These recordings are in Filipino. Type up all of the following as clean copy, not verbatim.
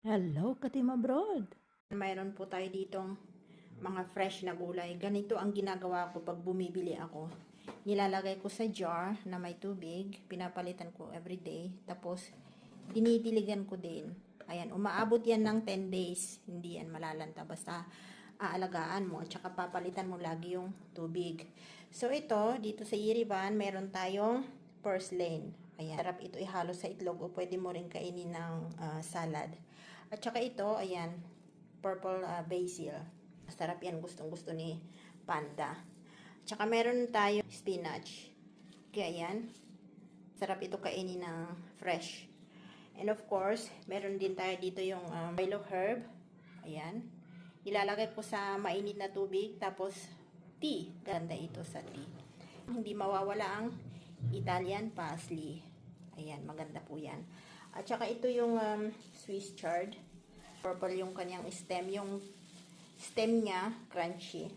Hello, Katima Abroad! Mayroon po tayo ditong mga fresh na gulay. Ganito ang ginagawa ko pag bumibili ako. Nilalagay ko sa jar na may tubig. Pinapalitan ko everyday. Tapos, dinidiligan ko din. Ayan, umaabot yan ng 10 days. Hindi yan malalanta. Basta, aalagaan mo. At saka papalitan mo lagi yung tubig. So, ito, dito sa Iriban, meron tayong purslane. Ayan, sarap ito ihalo sa itlog o pwede mo rin kainin ng salad. At saka ito, ayan, purple basil. Sarap yan, gustong-gusto ni Panda. At saka meron tayo spinach. Kaya yan, sarap ito kainin ng fresh. And of course, meron din tayo dito yung milo herb. Ayan. Ilalagay ko sa mainit na tubig, tapos tea. Ganda ito sa tea. Hindi mawawala ang Italian parsley. Ayan, maganda po yan. At saka ito yung Swiss chard. Purple yung kanyang stem. Yung stem niya, crunchy.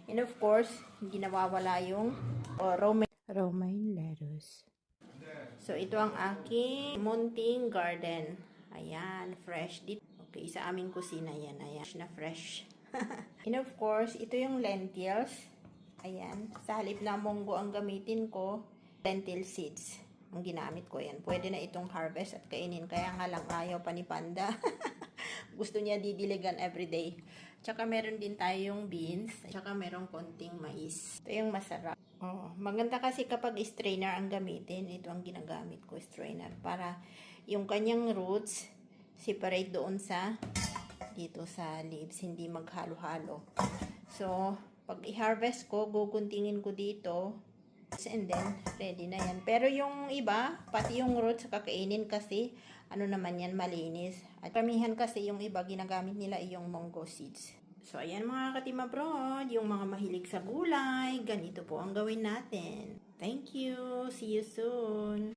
And of course, hindi nawawala yung Romaine lettuce. So, ito ang aking munting garden. Ayan, fresh. Okay, sa aming kusina yan. Ayan, na fresh. And of course, ito yung lentils. Ayan, sa halip na munggo ang gamitin ko, lentil seeds ang ginamit ko yan. Pwede na itong harvest at kainin. Kaya nga lang ayaw pa ni Panda. Gusto niya didiligan everyday. Tsaka meron din tayong beans. Tsaka meron konting mais. Ito yung masarap. Oh, maganda kasi kapag strainer ang gamitin. Ito ang ginagamit ko, strainer. Para yung kanyang roots separate doon sa dito sa leaves. Hindi maghalo-halo. So, pag i-harvest ko, guguntingin ko dito. And then, ready na yan. Pero yung iba, pati yung roots, kakainin kasi, ano naman yan, malinis. At kamihan kasi yung iba, ginagamit nila yung mango seeds. So, ayan mga Katima Abroad, yung mga mahilig sa gulay, ganito po ang gawin natin. Thank you! See you soon!